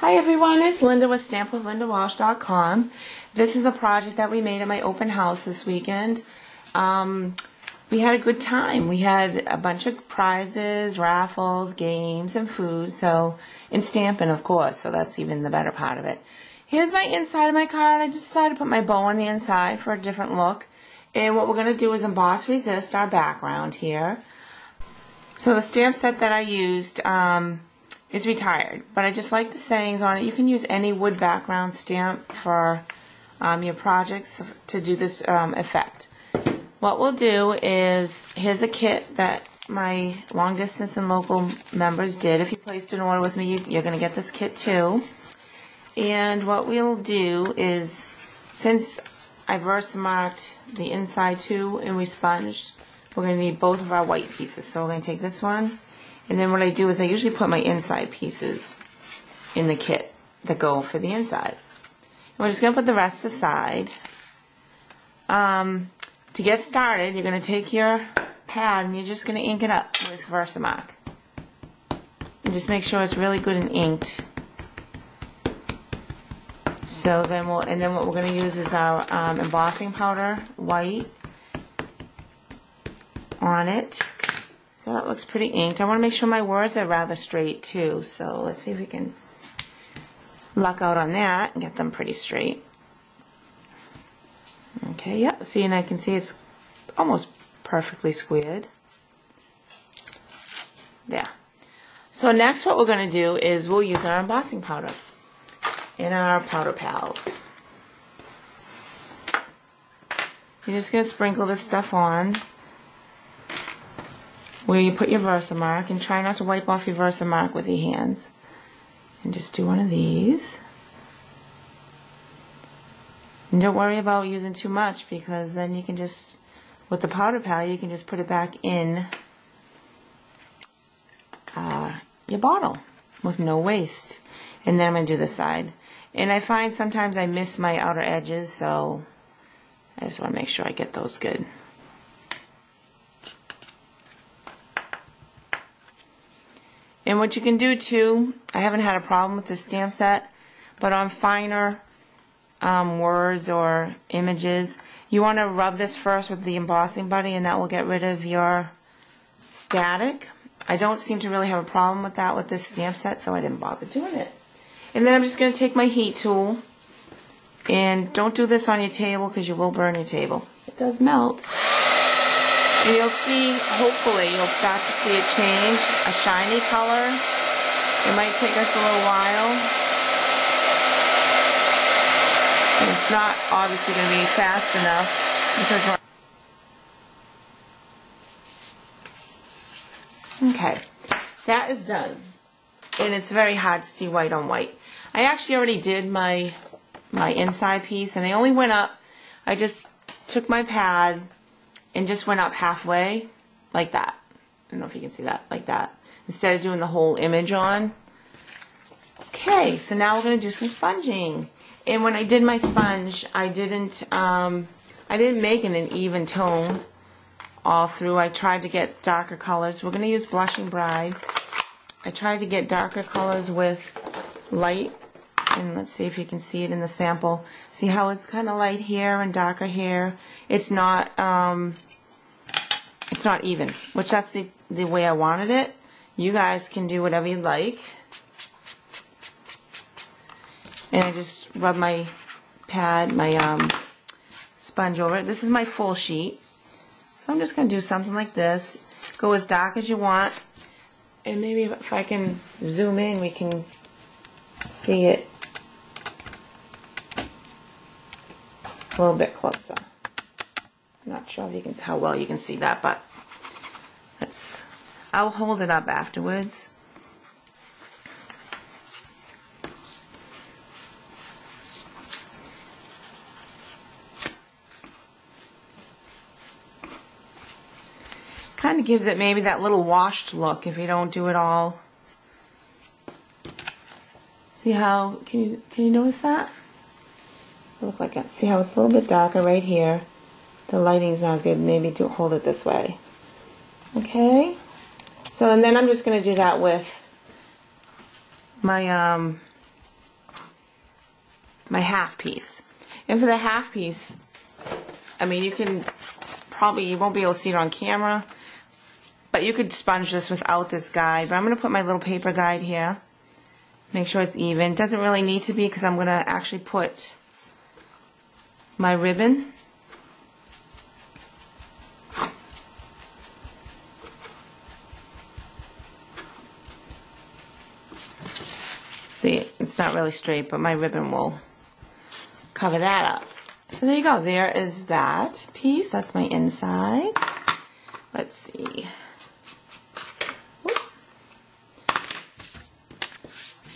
Hi everyone, it's Linda with stampwithlindawalsh.com. This is a project that we made at my open house this weekend. We had a good time. We had a bunch of prizes, raffles, games, and food, and stamping, of course, so that's even the better part of it. Here's my inside of my card. I just decided to put my bow on the inside for a different look. And what we're going to do is Emboss Resist, our background here. So the stamp set that I used is retired, but I just like the sayings on it. You can use any wood background stamp for your projects to do this effect. What we'll do is, here's a kit that my long distance and local members did. If you placed an order with me, you're going to get this kit too. And what we'll do is, since I Versamarked the inside too and we sponged, we're going to need both of our white pieces. So we're going to take this one, and then what I do is I usually put my inside pieces in the kit that go for the inside. And we're just going to put the rest aside. To get started, you're going to take your pad and you're just going to ink it up with Versamark. And just make sure it's really good and inked. So then what we're going to use is our embossing powder, white, on it. So that looks pretty inked. I want to make sure my words are rather straight too. So let's see if we can luck out on that and get them pretty straight. Okay, yep. See, and I can see it's almost perfectly squared. There. So next what we're going to do is we'll use our embossing powder in our powder pals. You're just going to sprinkle this stuff on where you put your Versamark, and try not to wipe off your Versamark with your hands. And just do one of these. And don't worry about using too much, because then you can just, with the powder pal, you can just put it back in your bottle with no waste. And then I'm going to do this side. And I find sometimes I miss my outer edges, so I just want to make sure I get those good. And what you can do too, I haven't had a problem with this stamp set, but on finer words or images, you want to rub this first with the embossing buddy, and that will get rid of your static. I don't seem to really have a problem with that with this stamp set, so I didn't bother doing it. And then I'm just going to take my heat tool, and don't do this on your table because you will burn your table. It does melt. And you'll see, hopefully, you'll start to see it change, a shiny color. It might take us a little while. And it's not obviously going to be fast enough because we're... Okay, that is done. And it's very hard to see white on white. I actually already did my inside piece, and I only went up, I just took my pad and just went up halfway, like that. I don't know if you can see that, like that. Instead of doing the whole image on. Okay, so now we're going to do some sponging. And when I did my sponge, I didn't make it an even tone all through. I tried to get darker colors. We're going to use Blushing Bride. I tried to get darker colors with light. And let's see if you can see it in the sample. See how it's kind of light here and darker here. It's not even, which that's the way I wanted it. You guys can do whatever you like. And I just rub my pad, my sponge over it. This is my full sheet. So I'm just going to do something like this. Go as dark as you want. And maybe if I can zoom in, we can see it a little bit closer. I'm not sure if you can, how well you can see that, but I'll hold it up afterwards. Kind of gives it maybe that little washed look if you don't do it all. See how, can you notice that? Look like it. See how it's a little bit darker right here. The lighting's not as good. Maybe hold it this way. Okay. So and then I'm just going to do that with my my half piece. And for the half piece, I mean, you can probably, you won't be able to see it on camera, but you could sponge this without this guide. But I'm going to put my little paper guide here. Make sure it's even. It doesn't really need to be because I'm going to actually put my ribbon see, it's not really straight, but my ribbon will cover that up. So there you go. There is that piece. That's my inside. Let's see. Whoop.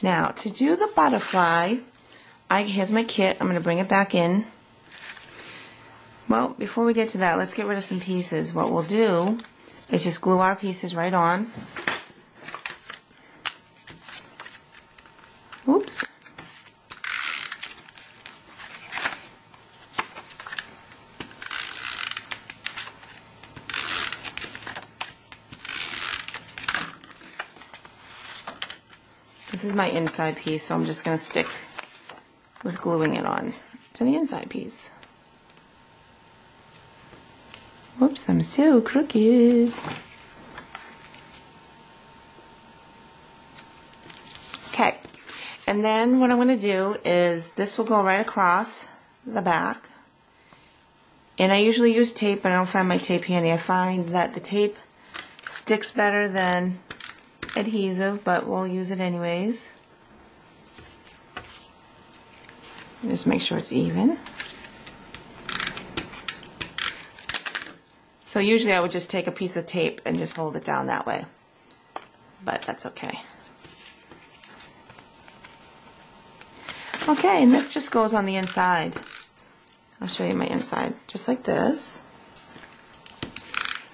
Now, to do the butterfly, here's my kit. I'm going to bring it back in. Well, before we get to that, let's get rid of some pieces. What we'll do is just glue our pieces right on. Oops. This is my inside piece, so I'm just going to stick with gluing it on to the inside piece. Whoops, I'm so crooked. Okay, and then what I'm going to do is this will go right across the back. And I usually use tape, but I don't find my tape handy. I find that the tape sticks better than adhesive, but we'll use it anyways. Just make sure it's even. So usually I would just take a piece of tape and just hold it down that way, but that's okay. Okay, and this just goes on the inside. I'll show you my inside, just like this.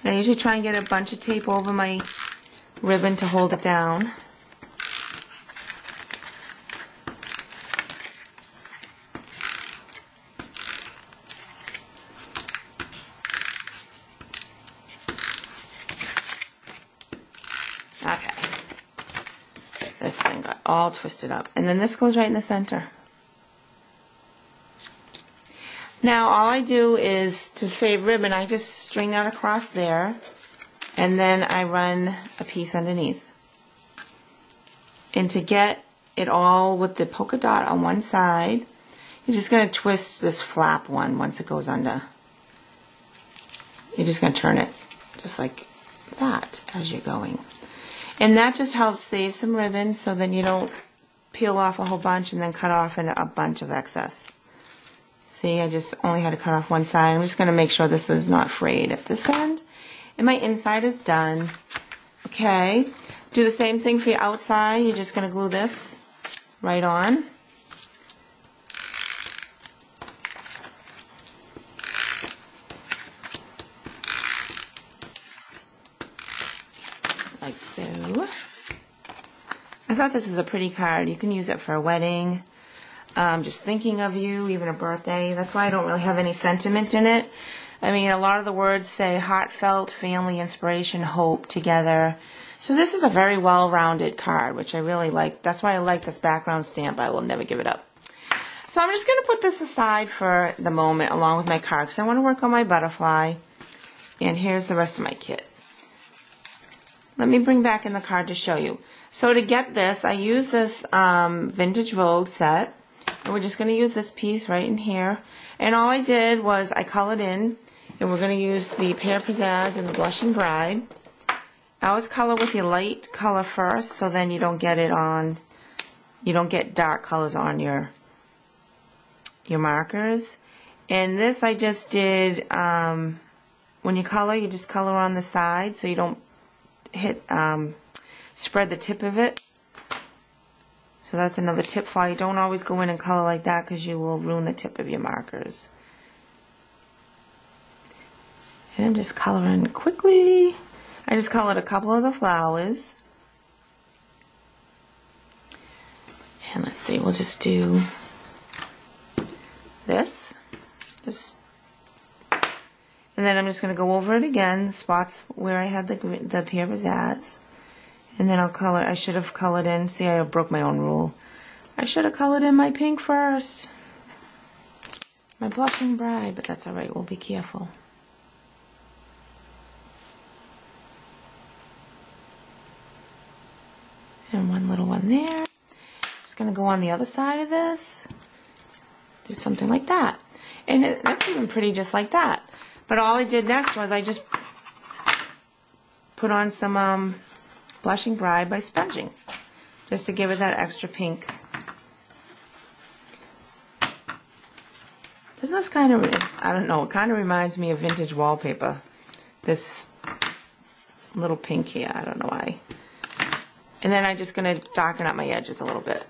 And I usually try and get a bunch of tape over my ribbon to hold it down. Okay. This thing got all twisted up. And then this goes right in the center. Now all I do is, to save ribbon, I just string that across there, and then I run a piece underneath. And to get it all with the polka dot on one side, you're just going to twist this flap one once it goes under. You're just going to turn it just like that as you're going. And that just helps save some ribbon, so then you don't peel off a whole bunch and then cut off a bunch of excess. See, I just only had to cut off one side. I'm just going to make sure this was not frayed at this end. And my inside is done. Okay, do the same thing for your outside. You're just going to glue this right on. Like so. I thought this was a pretty card. You can use it for a wedding. Just thinking of you, even a birthday. That's why I don't really have any sentiment in it. I mean, a lot of the words say heartfelt, family, inspiration, hope, together. So this is a very well-rounded card, which I really like. That's why I like this background stamp. I will never give it up. So I'm just going to put this aside for the moment along with my card, because I want to work on my butterfly. And here's the rest of my kit. Let me bring back in the card to show you. So to get this, I use this Vintage Vogue set. And we're just going to use this piece right in here. And all I did was I colored in, and we're going to use the Pear Pizzazz and the Blushing Bride. I always color with your light color first, so then you don't get it on, you don't get dark colors on your markers. And this I just did, when you color, you just color on the side, so you don't hit, spread the tip of it. So that's another tip for you. Don't always go in and color like that, because you will ruin the tip of your markers. And I'm just coloring quickly. I just colored a couple of the flowers. And let's see, we'll just do this. And then I'm just going to go over it again, the spots where I had the Pear Pizzazz. And then I'll color, I should have colored in, see, I broke my own rule. I should have colored in my pink first. My blushing bride, but that's alright, we'll be careful. And one little one there. Just going to go on the other side of this. Do something like that. And that's even pretty just like that. But all I did next was I just put on some blushing bride by sponging. Just to give it that extra pink. Doesn't this kind of, I don't know, it kind of reminds me of vintage wallpaper. This little pink here, I don't know why. And then I'm just going to darken up my edges a little bit.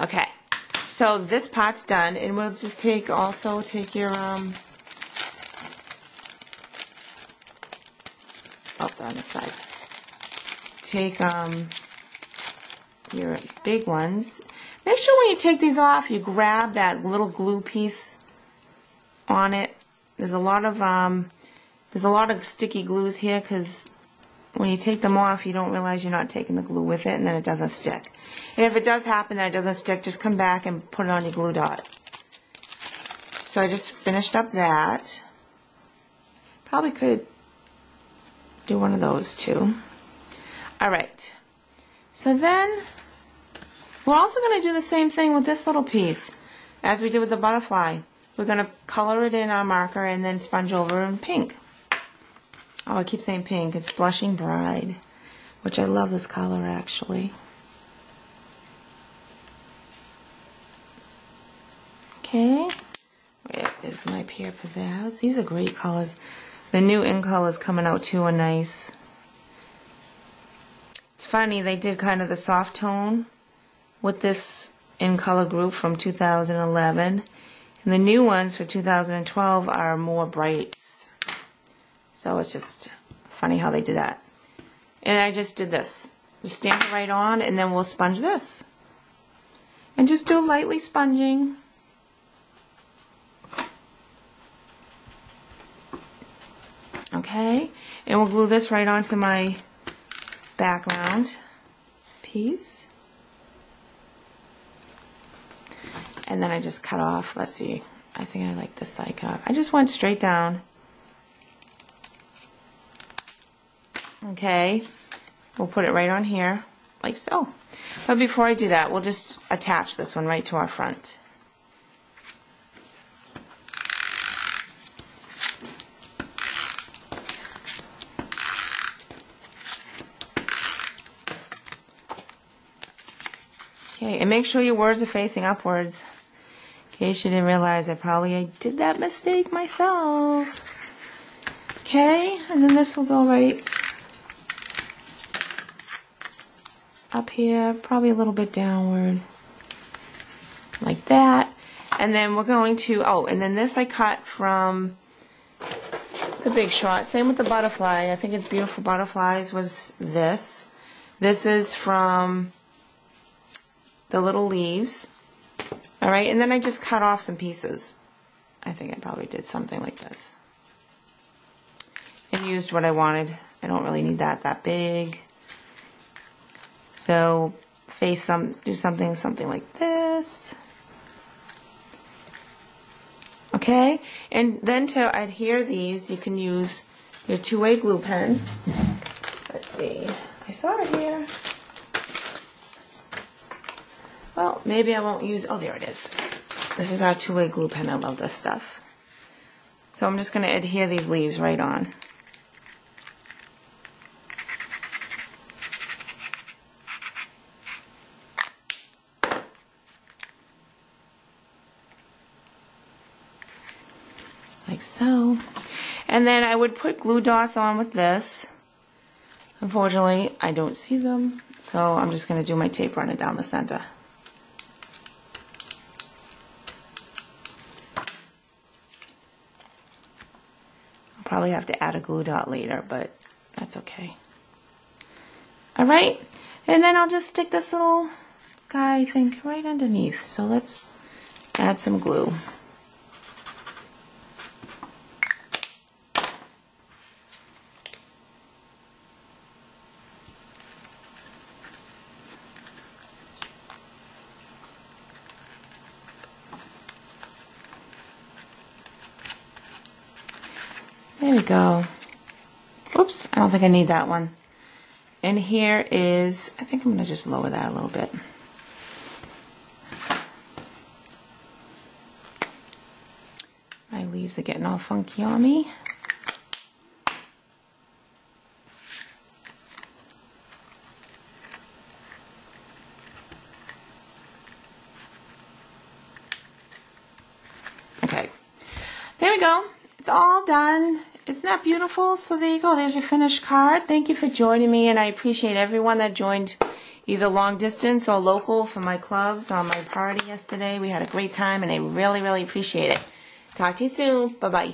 Okay, so this part's done, and we'll just take your, oh, they're on the side. Take your big ones. Make sure when you take these off, you grab that little glue piece on it. There's a lot of sticky glues here because when you take them off, you don't realize you're not taking the glue with it, and then it doesn't stick. And if it does happen that it doesn't stick, just come back and put it on your glue dot. So I just finished up that. Probably could do one of those too. Alright, so then we're also going to do the same thing with this little piece as we did with the butterfly. We're going to color it in our marker and then sponge over in pink. Oh, I keep saying pink. It's Blushing Bride, which I love this color actually. Okay, where is my Pear Pizzazz? These are great colors. The new in colors coming out too are nice. It's funny, they did kind of the soft tone with this in color group from 2011. And the new ones for 2012 are more brights. So it's just funny how they did that. And I just did this. Just stamp it right on, and then we'll sponge this. And just do lightly sponging. Okay, and we'll glue this right onto my background piece. And then I just cut off, let's see, I think I like this side cut. I just went straight down. Okay, we'll put it right on here, like so. But before I do that, we'll just attach this one right to our front. Okay, and make sure your words are facing upwards. In case you didn't realize, I did that mistake myself. Okay, and then this will go right up here, probably a little bit downward, like that. And then we're going to, oh, and then this I cut from The Big Shot. Same with the butterfly. I think it's Beautiful Butterflies was this. This is from the little leaves. Alright, and then I just cut off some pieces. I think I probably did something like this. And used what I wanted. I don't really need that big. So do something like this. Okay, and then to adhere these, you can use your two-way glue pen. Let's see, I saw it here. Well, maybe I won't use, oh, there it is. This is our two-way glue pen. I love this stuff. So I'm just going to adhere these leaves right on. Like so. And then I would put glue dots on with this. Unfortunately, I don't see them, so I'm just going to do my tape running down the center. I'll probably have to add a glue dot later, but that's okay. Alright, and then I'll just stick this little guy, I think, right underneath. So let's add some glue. we go. Oops, I don't think I need that one. And here is, I think I'm going to just lower that a little bit. My leaves are getting all funky on me. Okay, there we go. It's all done. Isn't that beautiful? So there you go. There's your finished card. Thank you for joining me, and I appreciate everyone that joined either long distance or local for my clubs on my party yesterday. We had a great time, and I really, really appreciate it. Talk to you soon. Bye-bye.